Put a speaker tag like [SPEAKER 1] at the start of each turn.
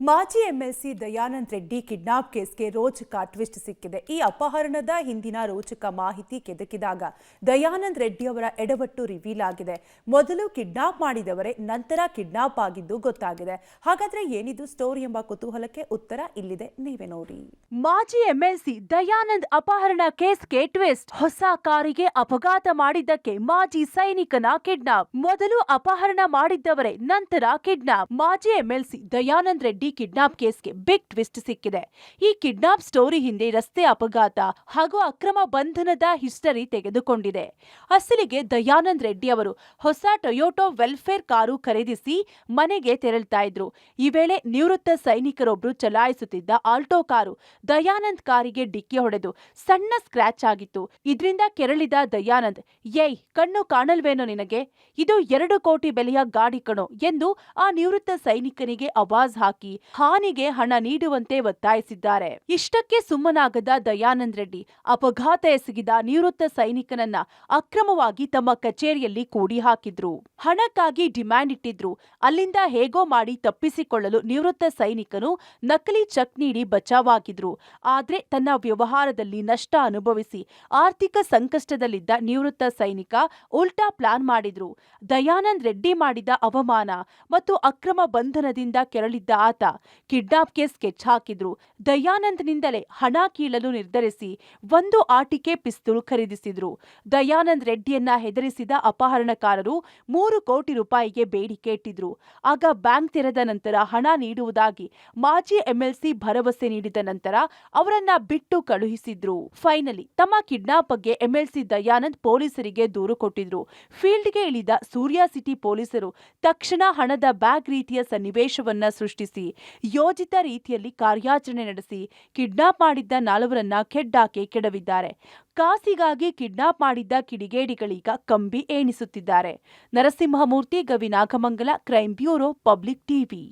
[SPEAKER 1] ಮಾಜಿ MLC Dayanand Reddy kidnap ಕೇಸ್ಗೆ ರೋಚಕ twist ಸಿಕ್ಕಿದೆ. ಈ ಅಪಹರಣದ ಹಿಂದಿನ ರೋಚಕ ಮಾಹಿತಿ ಕೆದಕಿದಾಗ ದಯಾನಂದ್ ರೆಡ್ಡಿ ಅವರ ಎಡವಟ್ಟು ರಿವೀಲ್ ಆಗಿದೆ. ಮೊದಲು ಕಿಡ್ನಾಪ್ ಮಾಡಿದವರೇ ನಂತರ ಕಿಡ್ನಾಪ್ ಆಗಿದ್ದು ಗೊತ್ತಾಗಿದೆ. ಹಾಗಾದ್ರೆ ಏನಿದು ಸ್ಟೋರಿ ಎಂಬ ಕುತೂಹಲಕ್ಕೆ ಉತ್ತರ ಇಲ್ಲಿದೆ, ನೀವೇ ನೋಡಿ.
[SPEAKER 2] ಮಾಜಿ ಎಂಎಲ್ಸಿ ದಯಾನಂದ್ ಅಪಹರಣ ಕೇಸ್ಗೆ ಟ್ವಿಸ್ಟ್. ಹೊಸ ಕಾರಿಗೆ ಅಪಘಾತ ಮಾಡಿದ್ದಕ್ಕೆ ಮಾಜಿ ಸೈನಿಕನ ಕಿಡ್ನಾಪ್. ಮೊದಲು ಅಪಹರಣ ಮಾಡಿದ್ದವರೇ ನಂತರ ಕಿಡ್ನಾಪ್. ಮಾಜಿ ಎಂಎಲ್ಸಿ ದಯಾನಂದ್ ರೆಡ್ಡಿ ಕಿಡ್ನಾಪ್ ಕೇಸ್ಗೆ ಬಿಗ್ ಟ್ವಿಸ್ಟ್ ಸಿಕ್ಕಿದೆ. ಈ ಕಿಡ್ನಾಪ್ ಸ್ಟೋರಿ ಹಿಂದೆ ರಸ್ತೆ ಅಪಘಾತ ಹಾಗೂ ಅಕ್ರಮ ಬಂಧನದ ಹಿಸ್ಟರಿ ತೆಗೆದುಕೊಂಡಿದೆ. ಅಸಲಿಗೆ ದಯಾನಂದ್ ರೆಡ್ಡಿ ಅವರು ಹೊಸ ಟೊಯೋಟೋ ವೆಲ್ಫೇರ್ ಕಾರು ಖರೀದಿಸಿ ಮನೆಗೆ ತೆರಳ್ತಾ ಇದ್ರು. ಈ ವೇಳೆ ನಿವೃತ್ತ ಸೈನಿಕರೊಬ್ರು ಚಲಾಯಿಸುತ್ತಿದ್ದ ಆಲ್ಟೋ ಕಾರು ದಯಾನಂದ್ ಕಾರಿಗೆ ಡಿಕ್ಕಿ ಹೊಡೆದು ಸಣ್ಣ ಸ್ಕ್ರಾಚ್ ಆಗಿತ್ತು. ಇದರಿಂದ ಕೆರಳಿದ ದಯಾನಂದ್, ಏಯ್ ಕಣ್ಣು ಕಾಣಲ್ವೇನೋ ನಿನಗೆ, ಇದು 2 ಕೋಟಿ ಬೆಲೆಯ ಗಾಡಿ ಕಣೋ ಎಂದು ಆ ನಿವೃತ್ತ ಸೈನಿಕನಿಗೆ ಆವಾಜ್ ಹಾಕಿ ಹಾನಿಗೆ ಹಣ ನೀಡುವಂತೆ ಒತ್ತಾಯಿಸಿದ್ದಾರೆ. ಇಷ್ಟಕ್ಕೆ ಸುಮ್ಮನಾಗದ ದಯಾನಂದ್ ರೆಡ್ಡಿ ಅಪಘಾತ ಎಸಗಿದ ನಿವೃತ್ತ ಸೈನಿಕನನ್ನ ಅಕ್ರಮವಾಗಿ ತಮ್ಮ ಕಚೇರಿಯಲ್ಲಿ ಕೂಡಿ ಹಾಕಿದ್ರು. ಹಣಕ್ಕಾಗಿ ಡಿಮ್ಯಾಂಡ್ ಇಟ್ಟಿದ್ರು. ಅಲ್ಲಿಂದ ಹೇಗೋ ಮಾಡಿ ತಪ್ಪಿಸಿಕೊಳ್ಳಲು ನಿವೃತ್ತ ಸೈನಿಕನು ನಕಲಿ ಚೆಕ್ ನೀಡಿ ಬಚಾವಾಗಿದ್ರು. ಆದ್ರೆ ತನ್ನ ವ್ಯವಹಾರದಲ್ಲಿ ನಷ್ಟ ಅನುಭವಿಸಿ ಆರ್ಥಿಕ ಸಂಕಷ್ಟದಲ್ಲಿದ್ದ ನಿವೃತ್ತ ಸೈನಿಕ ಉಲ್ಟಾ ಪ್ಲಾನ್ ಮಾಡಿದ್ರು. ದಯಾನಂದ್ ರೆಡ್ಡಿ ಮಾಡಿದ ಅವಮಾನ ಮತ್ತು ಅಕ್ರಮ ಬಂಧನದಿಂದ ಕೆರಳಿದ್ದ ಆತ ಕಿಡ್ನಾಪ್ ಕೇಸ್ ಸ್ಕೆಚ್ ಹಾಕಿದ್ರು. ದಯಾನಂದ್ನಿಂದಲೇ ಹಣ ಕೀಳಲು ನಿರ್ಧರಿಸಿ 1 ಆಟಿಕೆ ಪಿಸ್ತೂಲ್ ಖರೀದಿಸಿದ್ರು. ದಯಾನಂದ್ ರೆಡ್ಡಿಯನ್ನ ಹೆದರಿಸಿದ ಅಪಹರಣಕಾರರು 3 ಕೋಟಿ ರೂಪಾಯಿಗೆ ಬೇಡಿಕೆ ಇಟ್ಟಿದ್ರು. ಆಗ ಬ್ಯಾಂಕ್ ತೆರೆದ ನಂತರ ಹಣ ನೀಡುವುದಾಗಿ ಮಾಜಿ ಎಂಎಲ್ಸಿ ಭರವಸೆ ನೀಡಿದ ನಂತರ ಅವರನ್ನ ಬಿಟ್ಟು ಕಳುಹಿಸಿದ್ರು. ಫೈನಲಿ ತಮ್ಮ ಕಿಡ್ನಾಪ್ ಬಗ್ಗೆ ಎಂಎಲ್ಸಿ ದಯಾನಂದ್ ಪೊಲೀಸರಿಗೆ ದೂರು ಕೊಟ್ಟಿದ್ರು. ಫೀಲ್ಡ್ಗೆ ಇಳಿದ ಸೂರ್ಯ ಸಿಟಿ ಪೊಲೀಸರು ತಕ್ಷಣ ಹಣದ ಬ್ಯಾಗ್ ರೀತಿಯ ಸನ್ನಿವೇಶವನ್ನ ಸೃಷ್ಟಿಸಿ ಯೋಜಿತ ರೀತಿಯಲ್ಲಿ ಕಾರ್ಯಾಚರಣೆ ನಡೆಸಿ ಕಿಡ್ನಾಪ್ ಮಾಡಿದ್ದ 4ರನ್ನ ಕೆಡ್ಡಾಕೆ ಕೆಡವಿದ್ದಾರೆ. ಕಾಸಿಗಾಗಿ ಕಿಡ್ನಾಪ್ ಮಾಡಿದ್ದ ಕಿಡಿಗೇಡಿಗಳೀಗ ಕಂಬಿ ಎಣಿಸುತ್ತಿದ್ದಾರೆ. Narasimhamurthy, Gavi Nagamangala, crime bureau, public TV.